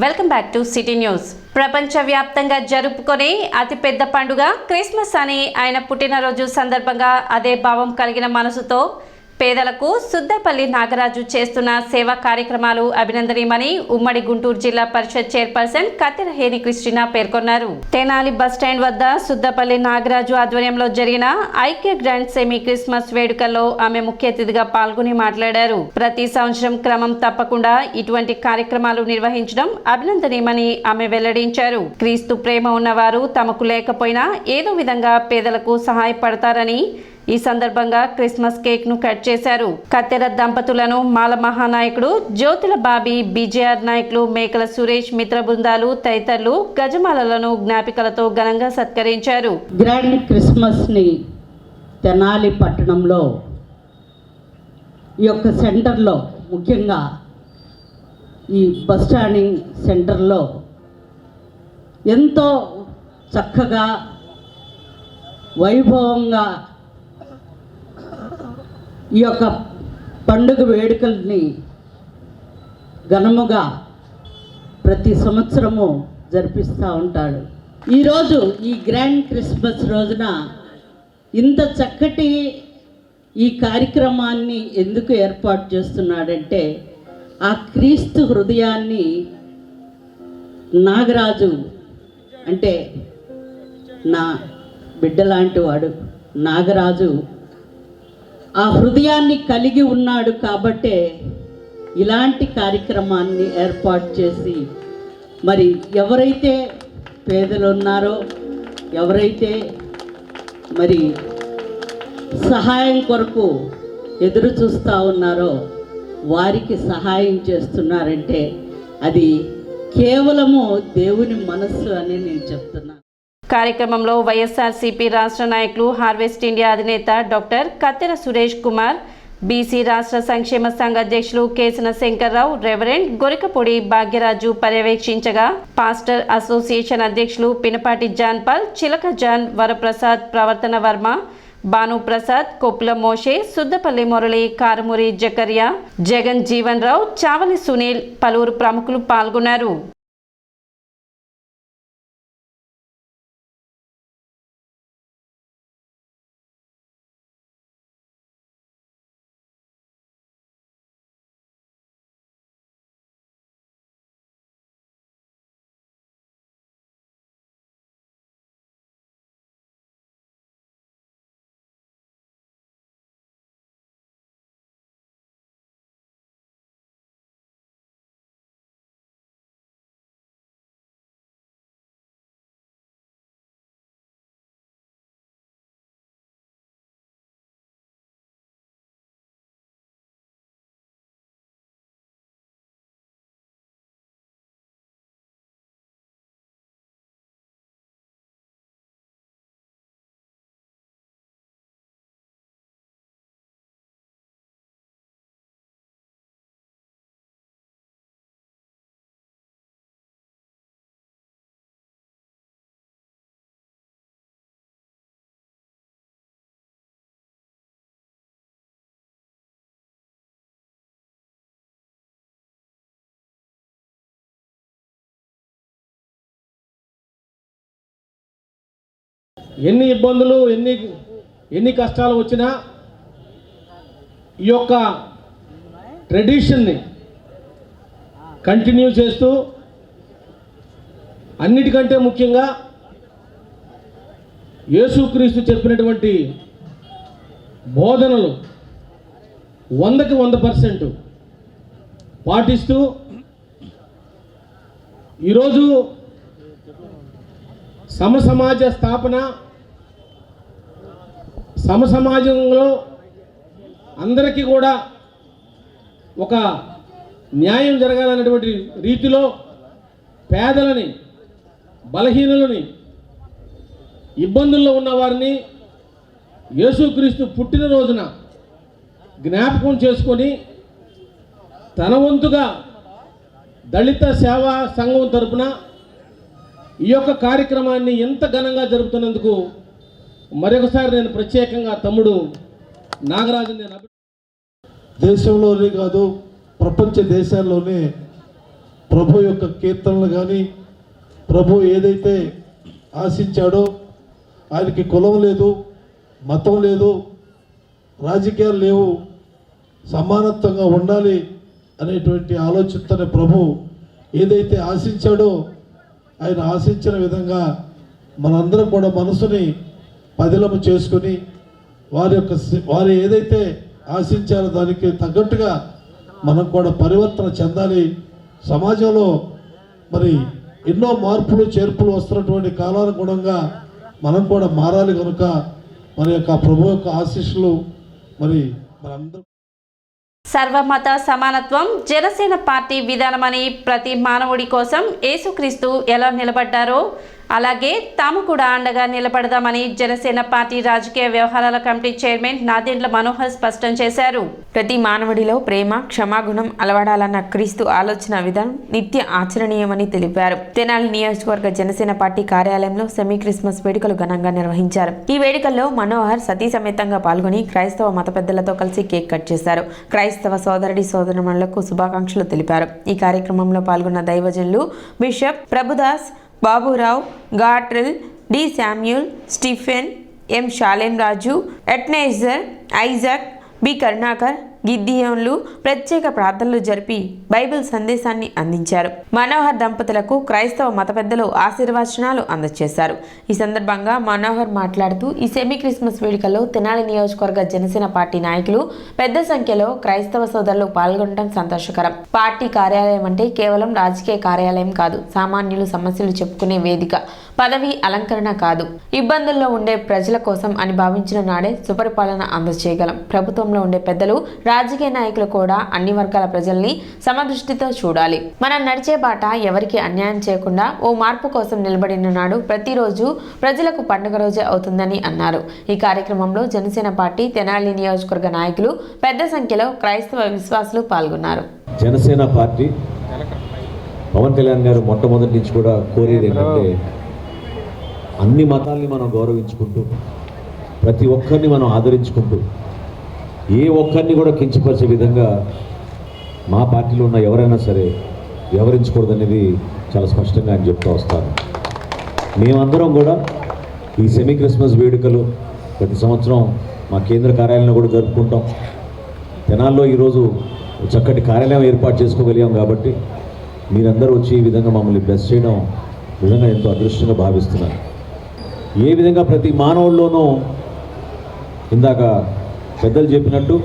Welcome back to city news. ప్రపంచవ్యాప్తంగా జరుపుకునే అతిపెద్ద పండుగ క్రిస్మస్ అని ఆయన పుట్టినరోజు సందర్భంగా అదే భావం కలిగిన మనసుతో పేదలకు సుద్దపల్లి నాగరాజు చేస్తున్న సేవా కార్యక్రమాలు అభినందనీయమని ఉమ్మడి గుంటూరు జిల్లా పరిషత్ చైర్పర్సన్ కత్తెరహేని క్రిస్టినా పేర్కొన్నారు. తెనాలి బస్టాండ్ వద్ద సుద్దపల్లి నాగరాజు ఆధ్వర్యంలో జరిగిన ఐక్య గ్రాండ్ సెమీ క్రిస్మస్ వేడుకల్లో ఆమె ముఖ్య అతిథిగా పాల్గొని మాట్లాడారు. ప్రతి సంవత్సరం క్రమం తప్పకుండా ఇటువంటి కార్యక్రమాలు నిర్వహించడం అభినందనీయమని ఆమె వెల్లడించారు. క్రీస్తు ప్రేమ ఉన్నవారు తమకు లేకపోయినా ఏదో విధంగా పేదలకు సహాయపడతారని ఈ సందర్భంగా క్రిస్మస్ కేక్ ను కట్ చేశారు. కత్తెర దంపతులను మాల మహానాయకుడు జ్యోతుల బాబీ, బీజేఆర్ నాయకులు మేకల సురేష్, మిత్ర బృందాలు తదితరులు గజమాలలను జ్ఞాపికలతో ఘనంగా సత్కరించారు. గ్రాండ్ క్రిస్మస్ ని తెనాలి పట్టణంలో ఈ యొక్క సెంటర్లో, ముఖ్యంగా ఈ బస్ స్టాండింగ్ సెంటర్లో ఎంతో చక్కగా వైభవంగా ఈ యొక్క పండుగ వేడుకల్ని ఘనముగా ప్రతి సంవత్సరము జరిపిస్తూ ఉంటాడు. ఈరోజు ఈ గ్రాండ్ క్రిస్మస్ రోజున ఇంత చక్కటి ఈ కార్యక్రమాన్ని ఎందుకు ఏర్పాటు చేస్తున్నాడంటే, ఆ క్రీస్తు హృదయాన్ని నాగరాజు అంటే నా బిడ్డ లాంటి వాడు నాగరాజు ఆ హృదయాన్ని కలిగి ఉన్నాడు కాబట్టే ఇలాంటి కార్యక్రమాన్ని ఏర్పాటు చేసి, మరి ఎవరైతే పేదలు ఉన్నారో, ఎవరైతే మరి సహాయం కొరకు ఎదురు చూస్తూ ఉన్నారో వారికి సహాయం చేస్తున్నారంటే అది కేవలము దేవుని మనస్సు అని నేను చెప్తున్నాను. కార్యక్రమంలో వైఎస్ఆర్సీపీ రాష్ట్ర నాయకులు, హార్వెస్ట్ ఇండియా అధినేత డాక్టర్ కత్తెర సురేష్ కుమార్, బీసీ రాష్ట్ర సంక్షేమ సంఘ అధ్యక్షులు కేసన శంకర్రావు, రెవరెండ్ గొరికపొడి భాగ్యరాజు పర్యవేక్షించగా, పాస్టర్ అసోసియేషన్ అధ్యక్షులు పినపాటి జాన్పాల్, చిలక జాన్, వరప్రసాద్, ప్రవర్తన వర్మ, భానుప్రసాద్, కొప్పుల మోషే, సుద్దపల్లి మురళి, కారుమూరి జకర్యా, జగన్ జీవన్ రావు, చావలి సునీల్, పలువురు ప్రముఖులు పాల్గొన్నారు. ఎన్ని ఇబ్బందులు, ఎన్ని కష్టాలు వచ్చినా ఈ యొక్క ట్రెడిషన్ని కంటిన్యూ చేస్తూ, అన్నిటికంటే ముఖ్యంగా యేసుక్రీస్తు చెప్పినటువంటి బోధనలు 100కి 100% పాటిస్తూ ఈరోజు సమసమాజ స్థాపన, సమసమాజంలో అందరికీ కూడా ఒక న్యాయం జరగాలన్నటువంటి రీతిలో పేదలని, బలహీనులని, ఇబ్బందుల్లో ఉన్నవారిని యేసుక్రీస్తు పుట్టినరోజున జ్ఞాపకం చేసుకొని తన వంతుగా దళిత సేవా సంఘం తరపున ఈ యొక్క కార్యక్రమాన్ని ఎంత ఘనంగా జరుపుతున్నందుకు మరొకసారి నేను ప్రత్యేకంగా తమ్ముడు నాగరాజు దేశంలోనే కాదు ప్రపంచ దేశాల్లోనే ప్రభు యొక్క కీర్తనలు కానీ ప్రభు ఏదైతే ఆశించాడో ఆయనకి కులం లేదు, మతం లేదు, రాజకీయాలు లేవు, సమానత్వంగా ఉండాలి అనేటువంటి ఆలోచనతోనే ప్రభు ఏదైతే ఆశించాడో ఆయన ఆశించిన విధంగా మనందరం కూడా మనసుని పదిలము చేసుకుని వారు ఏదైతే ఆశించారో దానికి తగ్గట్టుగా మనం కూడా పరివర్తన చెందాలి. సమాజంలో మరి ఎన్నో మార్పులు చేర్పులు వస్తున్నటువంటి కాలానుగుణంగా మనం కూడా మారాలి కనుక మన యొక్క ప్రభు యొక్క ఆశీస్సులు మరి మనందరం. సర్వమత సమానత్వం జనసేన పార్టీ విధానమని ప్రతి మానవుడి కోసం యేసుక్రీస్తు ఎలా నిలబడ్డారో అలాగే తాము కూడా అండగా నిలబడదామని జనసేన పార్టీ రాజకీయ వ్యవహారాల కమిటీ చైర్మన్ నాదెండ్ల మనోహర్ స్పష్టం చేశారు. ప్రతి మానవుడిలో ప్రేమ, క్షమాగుణం అలవడాలన్న క్రీస్తు ఆలోచన విధానం నిత్య ఆచరణీయమని తెలిపారు. తెనాలి నియోజకవర్గ జనసేన పార్టీ కార్యాలయంలో సెమీ క్రిస్మస్ వేడుకలు ఘనంగా నిర్వహించారు. ఈ వేడుకల్లో మనోహర్ సతీ సమేతంగా పాల్గొని క్రైస్తవ మత పెద్దలతో కలిసి కేక్ కట్ చేశారు. క్రైస్తవ సోదరుడి సోదరుమణులకు శుభాకాంక్షలు తెలిపారు. ఈ కార్యక్రమంలో పాల్గొన్న దైవజనులు బిషప్ ప్రభుదాస్, బాబురావు, గాట్రిల్, D Samuel, Stephen, M Shalem Raju, ఎట్నేజర్, ఐజాక్, బి కరుణాకర్, గిద్దియోన్లు ప్రత్యేక ప్రార్థనలు జరిపి బైబిల్ సందేశాన్ని అందించారు. మనోహర్ దంపతులకు క్రైస్తవ మత పెద్దలు ఆశీర్వచనాలు అందజేశారు. ఈ సందర్భంగా మనోహర్ మాట్లాడుతూ ఈ సెమీ క్రిస్మస్ వేడుకల్లో తెనాలి నియోజకవర్గ జనసేన పార్టీ నాయకులు పెద్ద సంఖ్యలో క్రైస్తవ సోదరులు పాల్గొనడం సంతోషకరం. పార్టీ కార్యాలయం అంటే కేవలం రాజకీయ కార్యాలయం కాదు, సామాన్యులు సమస్యలు చెప్పుకునే వేదిక, పదవి అలంకరణ కాదు, ఇబ్బందుల్లో ఉండే ప్రజల కోసం అని భావించిన నాడే సుపరిపాలన అందజేయగలం. ప్రభుత్వంలో ఉండే పెద్దలు, రాజకీయ నాయకులు కూడా అన్ని వర్గాల ప్రజల్ని సమదృష్టితో చూడాలి. మనం నడిచే బాట ఎవరికి అన్యాయం చేయకుండా ఓ మార్పు కోసం నిలబడిన నాడు ప్రతిరోజు ప్రజలకు పండుగ రోజే అవుతుందని అన్నారు. ఈ కార్యక్రమంలో జనసేన పార్టీ తెనాలి నియోజకవర్గ నాయకులు పెద్ద సంఖ్యలో క్రైస్తవ విశ్వాసులు పాల్గొన్నారు. జనసేన పార్టీ పవన్ కళ్యాణ్ గారు మొట్టమొదటి నుంచి కూడా కోరేది ఏంటంటే అన్ని మతాల్ని మనం గౌరవించుకుంటూ ప్రతి ఒక్కరిని మనం ఆదరించుకుంటూ ఏ ఒక్కరిని కూడా కించపరిచే విధంగా మా పార్టీలో ఉన్న ఎవరైనా సరే వ్యవహరించకూడదనేది చాలా స్పష్టంగా ఆయన చెప్తూ వస్తాను. మేమందరం కూడా ఈ సెమీ క్రిస్మస్ వేడుకలు ప్రతి సంవత్సరం మా కేంద్ర కార్యాలయంలో కూడా జరుపుకుంటాం. తెనాల్లో ఈరోజు చక్కటి కార్యాలయం ఏర్పాటు చేసుకోగలిగాం కాబట్టి మీరందరూ వచ్చి ఈ విధంగా మమ్మల్ని బ్లెస్ చేయడం నిజంగా ఎంతో అదృష్టంగా భావిస్తున్నాను. ఏ విధంగా ప్రతి మానవుల్లోనూ ఇందాక పెద్దలు చెప్పినట్టు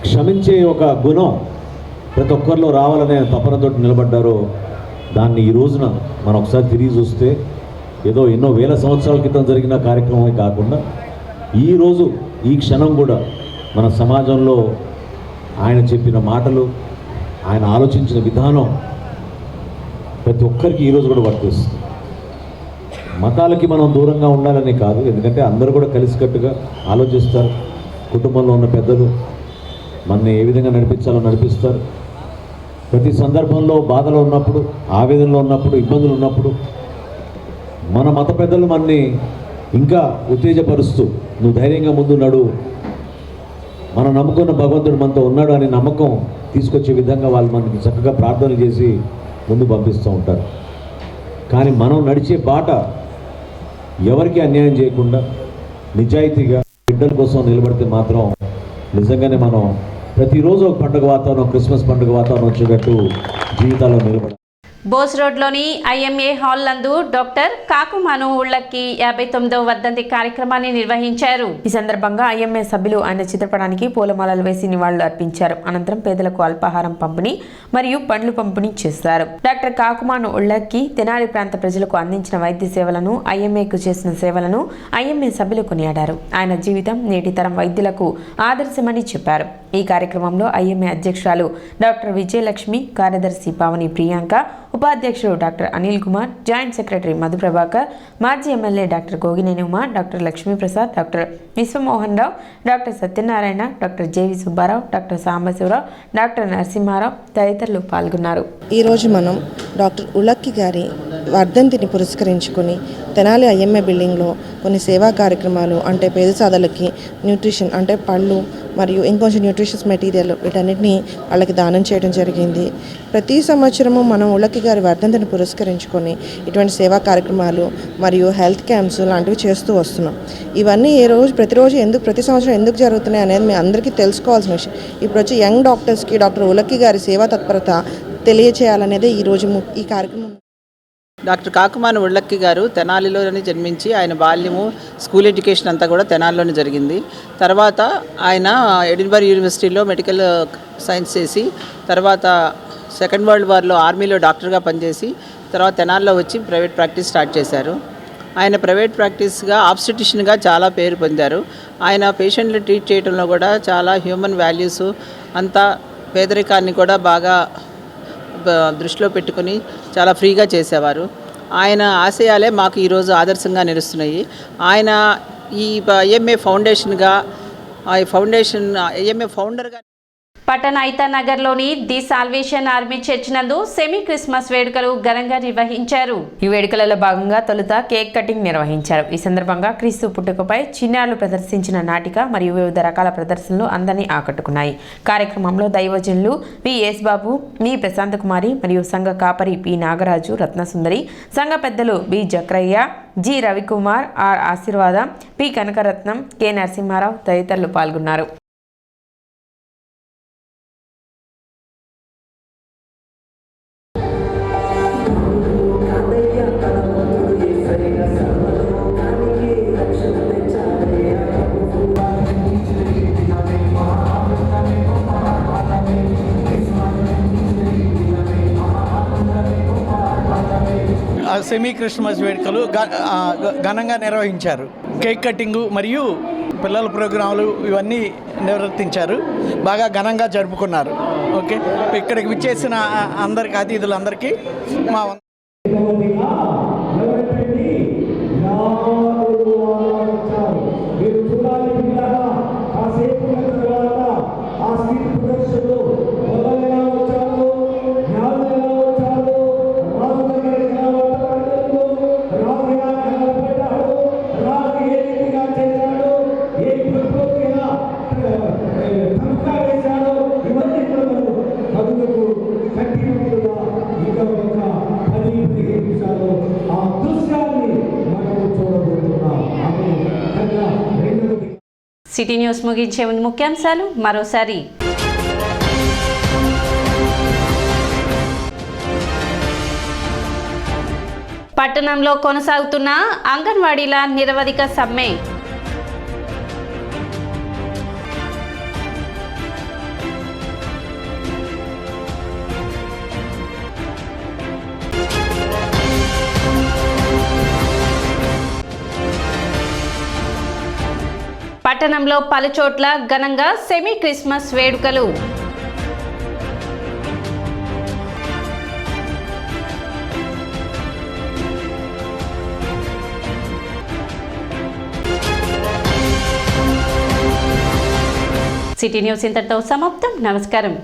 క్షమించే ఒక గుణం ప్రతి ఒక్కరిలో రావాలనే తపనతో నిలబడ్డారో దాన్ని ఈ రోజున మనం ఒకసారి తిరిగి చూస్తే ఏదో ఎన్నో వేల సంవత్సరాల క్రితం జరిగిన కార్యక్రమమే కాకుండా ఈరోజు ఈ క్షణం కూడా మన సమాజంలో ఆయన చెప్పిన మాటలు, ఆయన ఆలోచించిన విధానం ప్రతి ఒక్కరికి ఈరోజు కూడా వర్తిస్తుంది. మతాలకి మనం దూరంగా ఉండాలనే కాదు, ఎందుకంటే అందరూ కూడా కలిసికట్టుగా ఆలోచిస్తారు. కుటుంబంలో ఉన్న పెద్దలు మనని ఏ విధంగా నడిపించాలో నడిపిస్తారు. ప్రతి సందర్భంలో బాధలో ఉన్నప్పుడు, ఆవేదనలో ఉన్నప్పుడు, ఇబ్బందులు ఉన్నప్పుడు మన మత పెద్దలు మనని ఇంకా ఉత్తేజపరుస్తూ నువ్వు ధైర్యంగా ముందు నడు, మనం నమ్ముకున్న భగవంతుడు మనతో ఉన్నాడు అనే నమ్మకం తీసుకొచ్చే విధంగా వాళ్ళు మనకి చక్కగా ప్రార్థనలు చేసి ముందు పంపిస్తూ ఉంటారు. కానీ మనం నడిచే బాట ఎవరికి అన్యాయం చేయకుండా నిజాయితీగా బిడ్డల కోసం నిలబడితే మాత్రం నిజంగానే మనం ప్రతిరోజు ఒక పండుగ వాతావరణం, క్రిస్మస్ పండుగ వాతావరణం వచ్చేటట్టు జీవితాల్లో నిలబడాలి. బోస్ రోడ్లోని ఐఎంఏ హాల్ నందు డాక్టర్ కాకుమాను ఉళ్ళకి 59వ వర్ధంతి కార్యక్రమాన్ని నిర్వహించారు. ఈ సందర్భంగా ఐఎంఏ సభ్యులు ఆయన చిత్రపటానికి పూలమాలలు వేసి నివాళులు అర్పించారు. అనంతరం పేదలకు అల్పాహారం పంపిణీ మరియు పండ్లు పంపిణీ చేశారు. డాక్టర్ కాకుమాను ఉళ్ళకి తెనాలి ప్రాంత ప్రజలకు అందించిన వైద్య సేవలను, ఐఎంఏకు చేసిన సేవలను ఐఎంఏ సభ్యులు కొనియాడారు. ఆయన జీవితం నేటి తరం వైద్యులకు ఆదర్శమని చెప్పారు. ఈ కార్యక్రమంలో ఐఎంఏ అధ్యక్షురాలు డాక్టర్ విజయలక్ష్మి, కార్యదర్శి పావని ప్రియాంక, ఉపాధ్యక్షుడు doctor Anil Kumar, joint secretary Madhu Prabhakar, మాజీ MLA doctor Gogineni Uma, doctor Lakshmiprasad, doctor Vishwamohan Rao, doctor Satyanarayana, doctor JV Subbarao, doctor Sambasivarao, doctor Narasimharao తదితరులు పాల్గొన్నారు. ఈరోజు మనం డాక్టర్ ఉలక్కి గారి వర్ధంతిని పురస్కరించుకొని తెనాలి ఐఎంఏ బిల్డింగ్లో కొన్ని సేవా కార్యక్రమాలు అంటే పేద సాధలకి న్యూట్రిషన్ అంటే పళ్ళు, మరియు ఇంకొంచెం న్యూట్రిషియస్ మెటీరియల్ వీటన్నిటిని వాళ్ళకి దానం చేయడం జరిగింది. ప్రతి సంవత్సరము మనం ఉలక్కి గారి వర్ధంతిని పురస్కరించుకొని ఇటువంటి సేవా కార్యక్రమాలు మరియు హెల్త్ క్యాంప్స్ లాంటివి చేస్తూ వస్తున్నాం. ఇవన్నీ ప్రతి సంవత్సరం ఎందుకు జరుగుతున్నాయి అనేది మీ అందరికీ తెలుసుకోవాల్సిన విషయం. ఇప్పుడు వచ్చి యంగ్ డాక్టర్స్కి డాక్టర్ ఉలక్కి గారి సేవా తత్పరత తెలియచేయాలనేదే ఈరోజు ఈ కార్యక్రమం. డాక్టర్ కాకుమాని ఉళ్ళక్కి గారు తెనాలిలోనే జన్మించి ఆయన బాల్యము స్కూల్ ఎడ్యుకేషన్ అంతా కూడా తెనాలిలోనే జరిగింది. తర్వాత ఆయన ఎడిన్బర్గ్ యూనివర్సిటీలో మెడికల్ సైన్స్ చేసి తర్వాత సెకండ్ వరల్డ్ వార్లో ఆర్మీలో డాక్టర్గా పనిచేసి తర్వాత తెనాలిలో వచ్చి ప్రైవేట్ ప్రాక్టీస్ స్టార్ట్ చేశారు. ఆయన ప్రైవేట్ ప్రాక్టీస్గా ఆబ్స్టిట్యూషన్గా చాలా పేరు పొందారు. ఆయన పేషెంట్లు ట్రీట్ చేయడంలో కూడా చాలా హ్యూమన్ వాల్యూస్ అంతా పేదరికాన్ని కూడా బాగా దృష్టిలో పెట్టుకుని చాలా ఫ్రీగా చేసేవారు. ఆయన ఆశయాలే మాకు ఈరోజు ఆదర్శంగా నిలుస్తున్నాయి. ఆయన ఈ ఐఎంఏ ఫౌండేషన్గా ఐఎంఏ ఫౌండర్గా పట్టణ ఐతానగర్లోని ది సాల్వేషన్ ఆర్మీ చర్చ్ నందు సెమీ క్రిస్మస్ వేడుకలు ఘనంగా నిర్వహించారు. ఈ వేడుకలలో భాగంగా తొలుత కేక్ కటింగ్ నిర్వహించారు. ఈ సందర్భంగా క్రీస్తు పుట్టుకపై చిన్నారులు ప్రదర్శించిన నాటిక మరియు వివిధ రకాల ప్రదర్శనలు అందరినీ ఆకట్టుకున్నాయి. కార్యక్రమంలో దైవజనులు వి యేసుబాబు, వి ప్రశాంత్ కుమారి మరియు సంఘ కాపరి పి నాగరాజు, రత్నసుందరి, సంఘ పెద్దలు B Jakrayya, G Ravikumar, R Ashirvada, P Kanakaratnam, K Narasimha Rao తదితరులు పాల్గొన్నారు. సెమీ క్రిస్మస్ వేడుకలు ఘనంగా నిర్వహించారు. కేక్ కటింగు మరియు పిల్లల ప్రోగ్రాంలు ఇవన్నీ నిర్వర్తించారు. బాగా ఘనంగా జరుపుకున్నారు. ఓకే, ఇక్కడికి విచ్చేసిన అందరికి అతిథులందరికీ మా సిటీ న్యూస్ ముగించే ముందు ముఖ్యాంశాలు మరోసారి. పట్టణంలో కొనసాగుతున్న అంగన్వాడీల నిరవధిక సమ్మె. పట్టణంలో పలుచోట్ల ఘనంగా సెమీ క్రిస్మస్ వేడుకలు. సిటీ న్యూస్ ఇంతటితో సమాప్తం. నమస్కారం.